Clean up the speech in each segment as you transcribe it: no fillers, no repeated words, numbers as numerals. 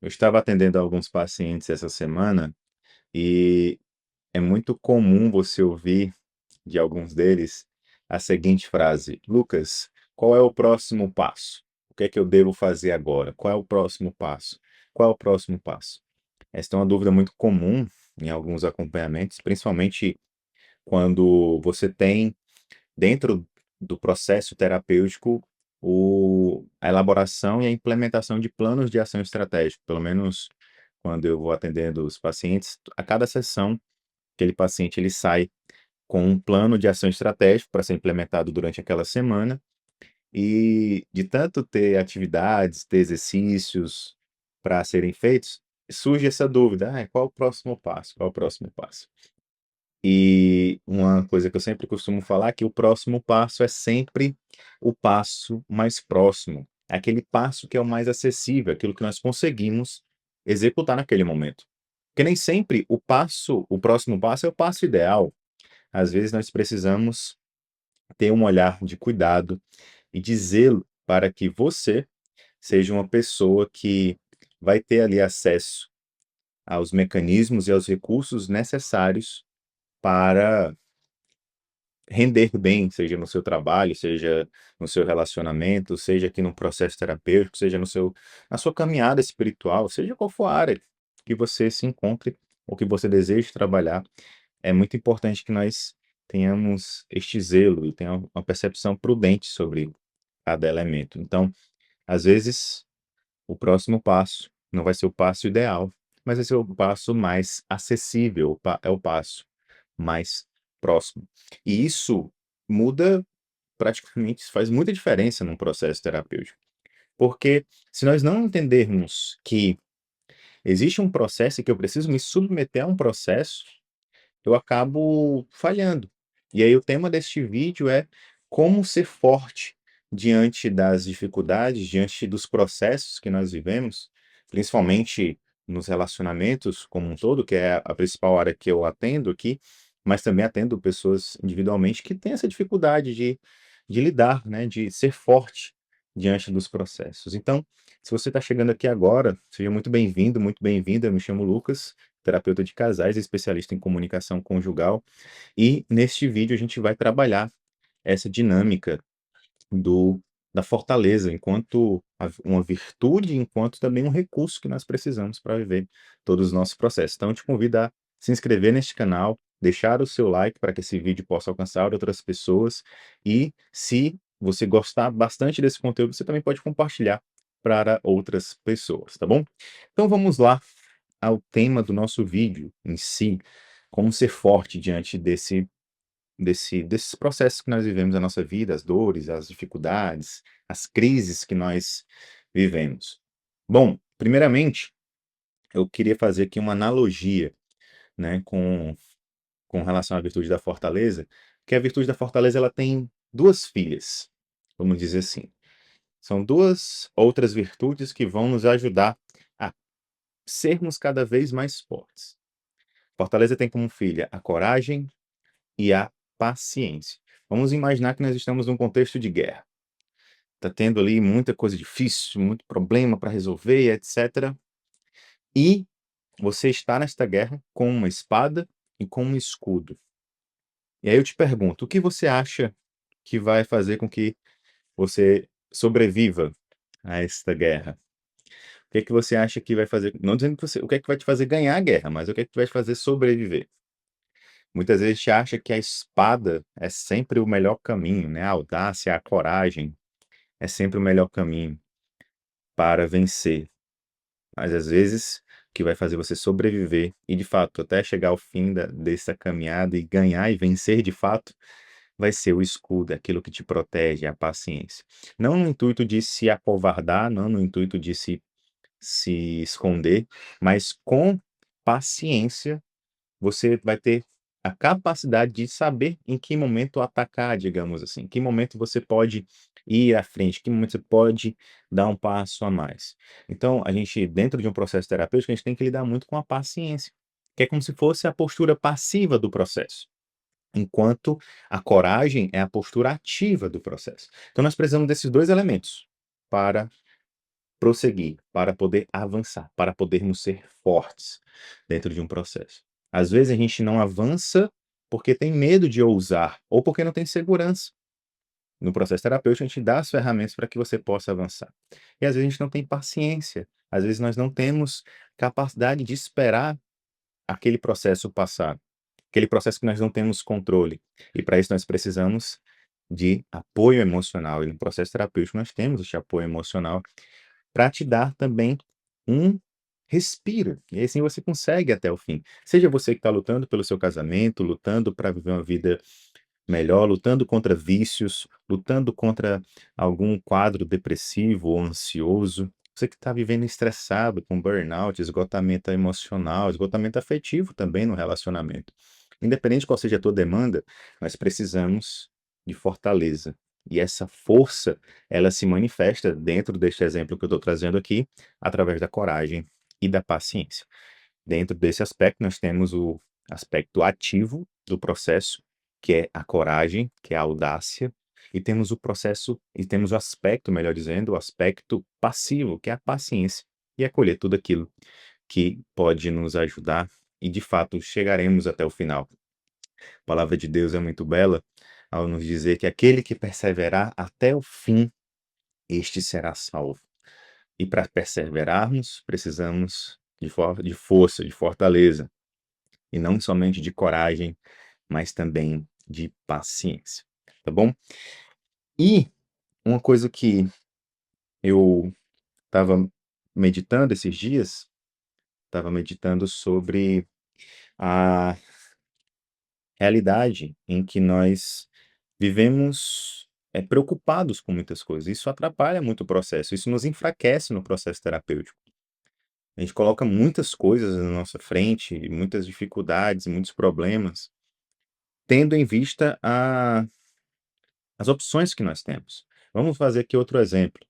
Eu estava atendendo alguns pacientes essa semana e é muito comum você ouvir de alguns deles a seguinte frase: Lucas, qual é o próximo passo? O que é que eu devo fazer agora? Qual é o próximo passo? Qual é o próximo passo? Esta é uma dúvida muito comum em alguns acompanhamentos, principalmente quando você tem dentro do processo terapêutico a elaboração e a implementação de planos de ação estratégico. Pelo menos quando eu vou atendendo os pacientes, a cada sessão, aquele paciente ele sai com um plano de ação estratégico para ser implementado durante aquela semana, e de tanto ter atividades, ter exercícios para serem feitos, surge essa dúvida: qual é o próximo passo? Qual é o próximo passo? E uma coisa que eu sempre costumo falar é que o próximo passo é sempre o passo mais próximo, é aquele passo que é o mais acessível, aquilo que nós conseguimos executar naquele momento. Porque nem sempre o próximo passo é o passo ideal. Às vezes nós precisamos ter um olhar de cuidado e de zelo para que você seja uma pessoa que vai ter ali acesso aos mecanismos e aos recursos necessários para render bem, seja no seu trabalho, seja no seu relacionamento, seja aqui no processo terapêutico, seja na sua caminhada espiritual, seja qual for a área que você se encontre ou que você deseje trabalhar, é muito importante que nós tenhamos este zelo e tenha uma percepção prudente sobre cada elemento. Então, às vezes, o próximo passo não vai ser o passo ideal, mas vai ser o passo mais acessível, é o passo mais próximo. E isso muda praticamente, faz muita diferença num processo terapêutico. Porque se nós não entendermos que existe um processo e que eu preciso me submeter a um processo, eu acabo falhando. E aí o tema deste vídeo é como ser forte diante das dificuldades, diante dos processos que nós vivemos, principalmente nos relacionamentos como um todo, que é a principal área que eu atendo aqui, mas também atendo pessoas individualmente que têm essa dificuldade de lidar, né, de ser forte diante dos processos. Então, se você está chegando aqui agora, seja muito bem-vindo, muito bem-vinda. Eu me chamo Lucas, terapeuta de casais, especialista em comunicação conjugal, e neste vídeo a gente vai trabalhar essa dinâmica do da fortaleza enquanto uma virtude, enquanto também um recurso que nós precisamos para viver todos os nossos processos. Então eu te convido a se inscrever neste canal, deixar o seu like para que esse vídeo possa alcançar outras pessoas, e se você gostar bastante desse conteúdo, você também pode compartilhar para outras pessoas, tá bom? Então vamos lá ao tema do nosso vídeo em si, como ser forte diante desses processos que nós vivemos na nossa vida, as dores, as dificuldades, as crises que nós vivemos. Bom, primeiramente, eu queria fazer aqui uma analogia, né, com relação à virtude da fortaleza, que a virtude da fortaleza ela tem duas filhas, vamos dizer assim. São duas outras virtudes que vão nos ajudar a sermos cada vez mais fortes. Fortaleza tem como filha a coragem e a paciência. Vamos imaginar que nós estamos num contexto de guerra. Está tendo ali muita coisa difícil, muito problema para resolver, etc. E você está nesta guerra com uma espada e com um escudo. E aí eu te pergunto, o que você acha que vai fazer com que você sobreviva a esta guerra? O que é que você acha que vai fazer, não dizendo que o que é que vai te fazer ganhar a guerra, mas o que é que vai te fazer sobreviver? Muitas vezes a gente acha que a espada é sempre o melhor caminho, né? A audácia, a coragem é sempre o melhor caminho para vencer. Mas às vezes o que vai fazer você sobreviver e de fato até chegar ao fim dessa caminhada e ganhar e vencer de fato, vai ser o escudo, aquilo que te protege, a paciência. Não no intuito de se acovardar, não no intuito de se esconder, mas com paciência você vai ter a capacidade de saber em que momento atacar, digamos assim, em que momento você pode ir à frente, em que momento você pode dar um passo a mais. Então, a gente, dentro de um processo terapêutico, a gente tem que lidar muito com a paciência, que é como se fosse a postura passiva do processo, enquanto a coragem é a postura ativa do processo. Então, nós precisamos desses dois elementos para prosseguir, para poder avançar, para podermos ser fortes dentro de um processo. Às vezes a gente não avança porque tem medo de ousar ou porque não tem segurança. No processo terapêutico, a gente dá as ferramentas para que você possa avançar. E às vezes a gente não tem paciência, às vezes nós não temos capacidade de esperar aquele processo passar, aquele processo que nós não temos controle. E para isso nós precisamos de apoio emocional. E no processo terapêutico nós temos esse apoio emocional para te dar também um respiro. E assim você consegue até o fim. Seja você que está lutando pelo seu casamento, lutando para viver uma vida melhor, lutando contra vícios, lutando contra algum quadro depressivo ou ansioso. Você que está vivendo estressado, com burnout, esgotamento emocional, esgotamento afetivo também no relacionamento. Independente de qual seja a tua demanda, nós precisamos de fortaleza. E essa força, ela se manifesta dentro deste exemplo que eu estou trazendo aqui, através da coragem e da paciência. Dentro desse aspecto, nós temos o aspecto ativo do processo, que é a coragem, que é a audácia, e temos o processo, e temos o aspecto, melhor dizendo, o aspecto passivo, que é a paciência, e acolher tudo aquilo que pode nos ajudar, e de fato chegaremos até o final. A palavra de Deus é muito bela ao nos dizer que aquele que perseverar até o fim, este será salvo. E para perseverarmos, precisamos de força, de fortaleza, e não somente de coragem, mas também de paciência, tá bom? E uma coisa que eu estava meditando esses dias, estava meditando sobre a realidade em que nós vivemos preocupados com muitas coisas. Isso atrapalha muito o processo, isso nos enfraquece no processo terapêutico. A gente coloca muitas coisas na nossa frente, muitas dificuldades, muitos problemas, tendo em vista as opções que nós temos. Vamos fazer aqui outro exemplo.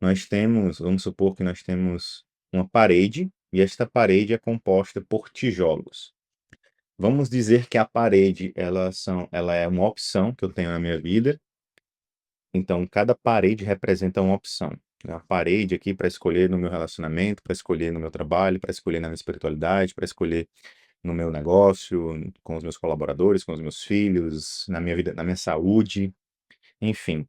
Vamos supor que nós temos uma parede e esta parede é composta por tijolos. Vamos dizer que a parede ela é uma opção que eu tenho na minha vida. Então, cada parede representa uma opção. A parede aqui para escolher no meu relacionamento, para escolher no meu trabalho, para escolher na minha espiritualidade, para escolher no meu negócio, com os meus colaboradores, com os meus filhos, na minha vida, na minha saúde, enfim.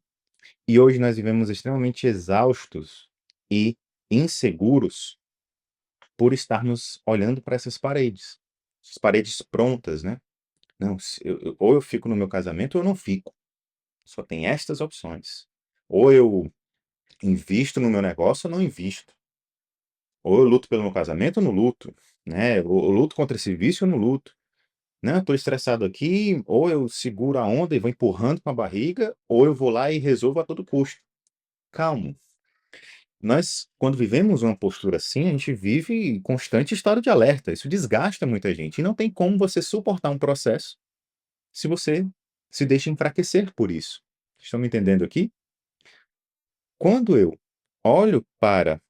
E hoje nós vivemos extremamente exaustos e inseguros por estarmos olhando para essas paredes prontas, né? Não, ou eu fico no meu casamento ou eu não fico. Só tem estas opções. Ou eu invisto no meu negócio ou não invisto. Ou eu luto pelo meu casamento ou não luto, né? Ou eu luto contra esse vício ou não luto. Não, eu estou estressado aqui, ou eu seguro a onda e vou empurrando com a barriga, ou eu vou lá e resolvo a todo custo. Calma. Nós, quando vivemos uma postura assim, a gente vive em constante estado de alerta. Isso desgasta muita gente. E não tem como você suportar um processo se você se deixa enfraquecer por isso. Estão me entendendo aqui? Quando eu olho para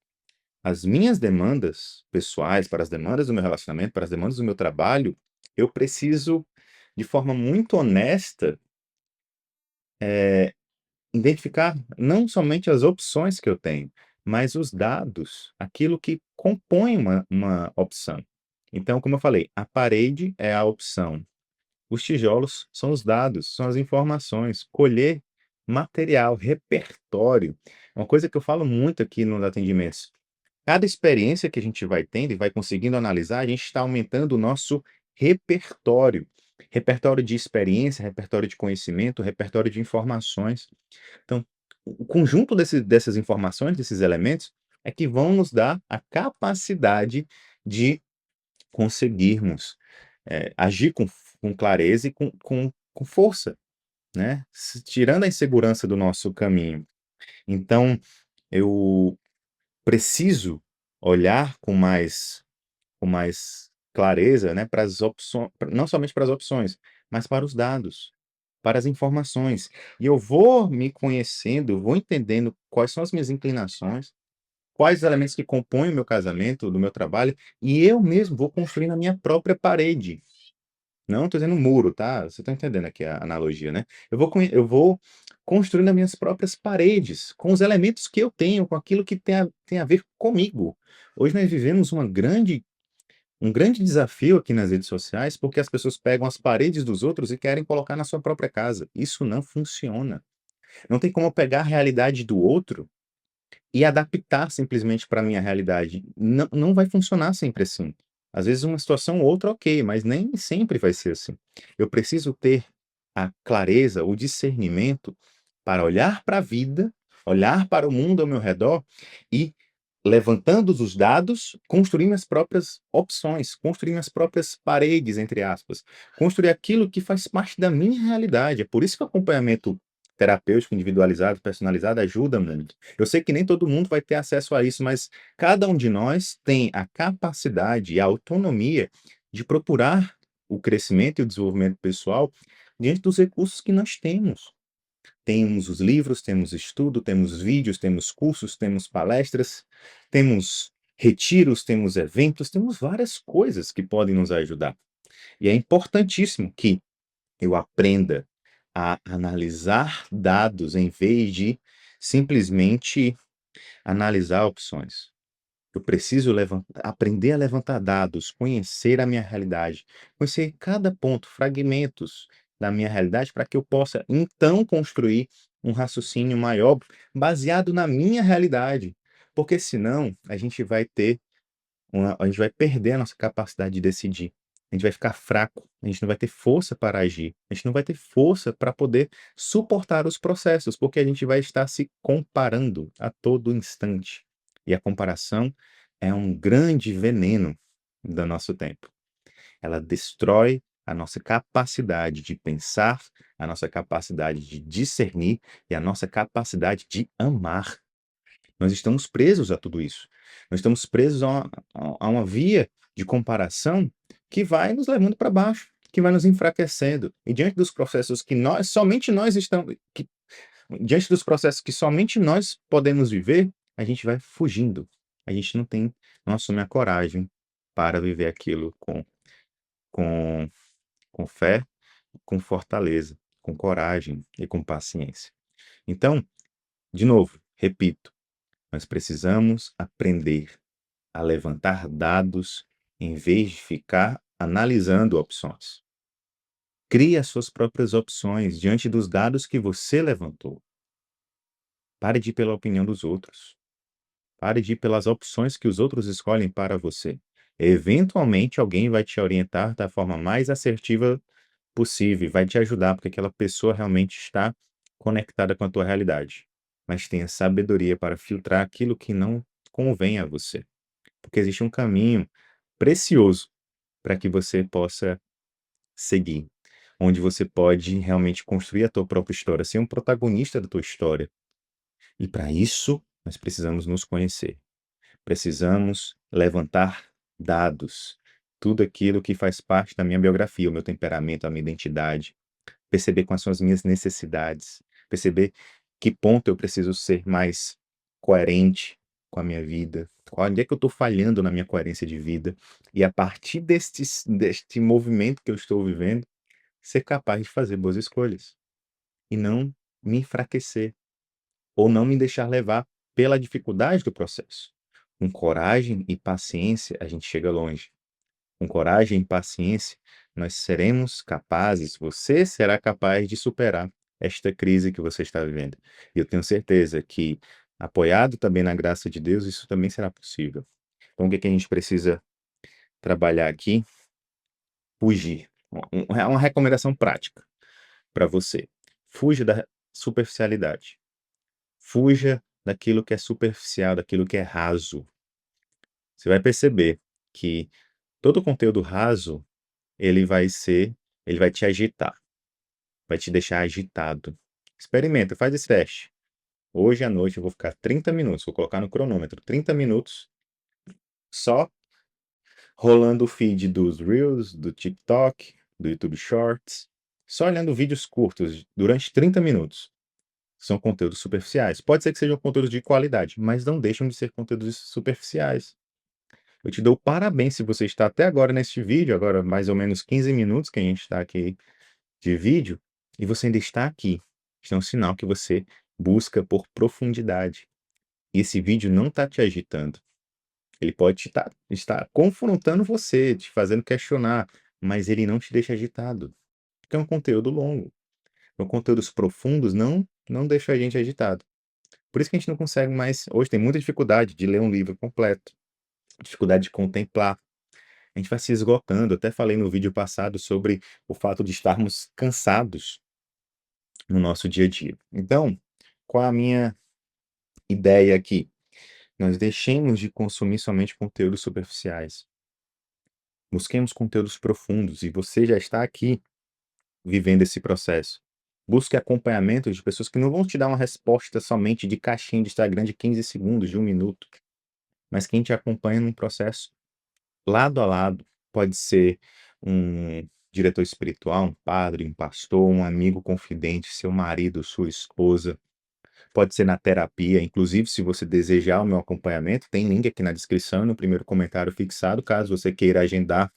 as minhas demandas pessoais, para as demandas do meu relacionamento, para as demandas do meu trabalho, eu preciso, de forma muito honesta, identificar não somente as opções que eu tenho, mas os dados, aquilo que compõe uma opção. Então, como eu falei, a parede é a opção, os tijolos são os dados, são as informações, colher material, repertório. Uma coisa que eu falo muito aqui nos atendimentos, cada experiência que a gente vai tendo e vai conseguindo analisar, a gente está aumentando o nosso repertório. Repertório de experiência, repertório de conhecimento, repertório de informações. Então, o conjunto dessas informações, desses elementos, é que vão nos dar a capacidade de conseguirmos agir com clareza e com força, né? Tirando a insegurança do nosso caminho. Então, eu preciso olhar com mais clareza, né, para as opções, não somente para as opções, mas para os dados, para as informações. E eu vou me conhecendo, eu vou entendendo quais são as minhas inclinações, quais os elementos que compõem o meu casamento, do meu trabalho, e eu mesmo vou construindo a minha própria parede. Não estou dizendo muro, tá? Você está entendendo aqui a analogia, né? Eu vou construindo as minhas próprias paredes, com os elementos que eu tenho, com aquilo que tem a ver comigo. Hoje nós vivemos um grande desafio aqui nas redes sociais, porque as pessoas pegam as paredes dos outros e querem colocar na sua própria casa. Isso não funciona. Não tem como eu pegar a realidade do outro e adaptar simplesmente para a minha realidade. Não vai funcionar sempre assim. Às vezes uma situação ou outra, ok, mas nem sempre vai ser assim. Eu preciso ter a clareza, o discernimento para olhar para a vida, olhar para o mundo ao meu redor e, levantando os dados, construir minhas próprias opções, construir minhas próprias paredes, entre aspas, construir aquilo que faz parte da minha realidade. É por isso que o acompanhamento terapêutico, individualizado, personalizado ajuda muito. Eu sei que nem todo mundo vai ter acesso a isso, mas cada um de nós tem a capacidade e a autonomia de procurar o crescimento e o desenvolvimento pessoal diante dos recursos que nós temos. Temos os livros, temos estudo, temos vídeos, temos cursos, temos palestras, temos retiros, temos eventos, temos várias coisas que podem nos ajudar. E é importantíssimo que eu aprenda a analisar dados em vez de simplesmente analisar opções. Eu preciso aprender a levantar dados, conhecer a minha realidade, conhecer cada ponto, fragmentos da minha realidade, para que eu possa então construir um raciocínio maior baseado na minha realidade. Porque senão a gente vai perder a nossa capacidade de decidir. A gente vai ficar fraco, a gente não vai ter força para agir, a gente não vai ter força para poder suportar os processos, porque a gente vai estar se comparando a todo instante. E a comparação é um grande veneno do nosso tempo. Ela destrói a nossa capacidade de pensar, a nossa capacidade de discernir e a nossa capacidade de amar. Nós estamos presos a tudo isso. Nós estamos presos a uma via de comparação que vai nos levando para baixo, que vai nos enfraquecendo. E diante dos processos que somente nós estamos, diante dos processos que somente nós podemos viver, a gente vai fugindo. A gente não assume a coragem para viver aquilo com, com fé, com fortaleza, com coragem e com paciência. Então, de novo, repito, nós precisamos aprender a levantar dados em vez de ficar analisando opções. Crie as suas próprias opções diante dos dados que você levantou. Pare de ir pela opinião dos outros. Pare de ir pelas opções que os outros escolhem para você. Eventualmente, alguém vai te orientar da forma mais assertiva possível, vai te ajudar, porque aquela pessoa realmente está conectada com a tua realidade. Mas tenha sabedoria para filtrar aquilo que não convém a você. Porque existe um caminho precioso para que você possa seguir, onde você pode realmente construir a tua própria história, ser um protagonista da tua história. E para isso, nós precisamos nos conhecer. Precisamos levantar dados, tudo aquilo que faz parte da minha biografia, o meu temperamento, a minha identidade, perceber quais são as minhas necessidades, perceber que ponto eu preciso ser mais coerente com a minha vida, onde é que eu estou falhando na minha coerência de vida, e a partir deste movimento que eu estou vivendo, ser capaz de fazer boas escolhas e não me enfraquecer ou não me deixar levar pela dificuldade do processo. Com coragem e paciência, a gente chega longe. Com coragem e paciência, nós seremos capazes, você será capaz de superar esta crise que você está vivendo. E eu tenho certeza que, apoiado também na graça de Deus, isso também será possível. Então, o que é que a gente precisa trabalhar aqui? Fugir. É uma recomendação prática para você. Fuja da superficialidade. Fuja daquilo que é superficial, daquilo que é raso. Você vai perceber que todo conteúdo raso, ele vai ser ele vai te agitar, vai te deixar agitado. Experimenta, faz esse teste. Hoje à noite eu vou ficar 30 minutos, vou colocar no cronômetro, 30 minutos só rolando o feed dos Reels, do TikTok, do YouTube Shorts, só olhando vídeos curtos durante 30 minutos. São conteúdos superficiais. Pode ser que sejam conteúdos de qualidade, mas não deixam de ser conteúdos superficiais. Eu te dou parabéns se você está até agora neste vídeo, agora mais ou menos 15 minutos que a gente está aqui de vídeo, e você ainda está aqui, Isso é um sinal que você busca por profundidade. E esse vídeo não está te agitando. Ele pode estar confrontando você, te fazendo questionar, mas ele não te deixa agitado, porque é um conteúdo longo. Então, conteúdos profundos não deixam a gente agitado. Por isso que a gente não consegue mais. Hoje tem muita dificuldade de ler um livro completo, dificuldade de contemplar. A gente vai se esgotando. Até falei no vídeo passado sobre o fato de estarmos cansados no nosso dia a dia. Então, qual a minha ideia aqui? Nós deixemos de consumir somente conteúdos superficiais. Busquemos conteúdos profundos e você já está aqui vivendo esse processo. Busque acompanhamento de pessoas que não vão te dar uma resposta somente de caixinha de Instagram de 15 segundos, de 1 minuto, mas quem te acompanha num processo lado a lado. Pode ser um diretor espiritual, um padre, um pastor, um amigo confidente, seu marido, sua esposa. Pode ser na terapia, inclusive se você desejar o meu acompanhamento, tem link aqui na descrição e no primeiro comentário fixado, caso você queira agendar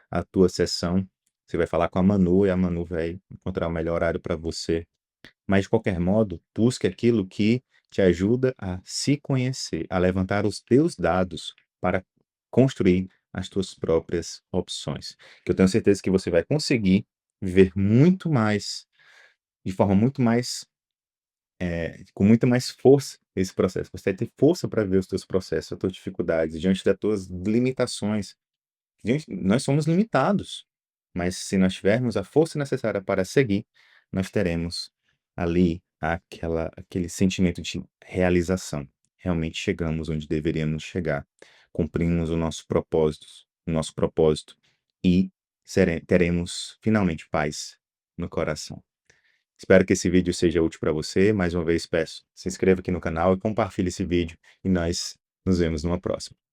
a tua sessão. Você vai falar com a Manu e a Manu vai encontrar o melhor horário para você. Mas, de qualquer modo, busque aquilo que te ajuda a se conhecer, a levantar os teus dados para construir as tuas próprias opções. Que eu tenho certeza que você vai conseguir viver muito mais, de forma muito mais, com muita mais força esse processo. Você vai ter força para ver os teus processos, as tuas dificuldades, diante das tuas limitações. Gente, nós somos limitados, mas se nós tivermos a força necessária para seguir, nós teremos ali aquele sentimento de realização. Realmente chegamos onde deveríamos chegar, cumprimos o nosso propósito e teremos finalmente paz no coração. Espero que esse vídeo seja útil para você. Mais uma vez peço, se inscreva aqui no canal e compartilhe esse vídeo e nós nos vemos numa próxima.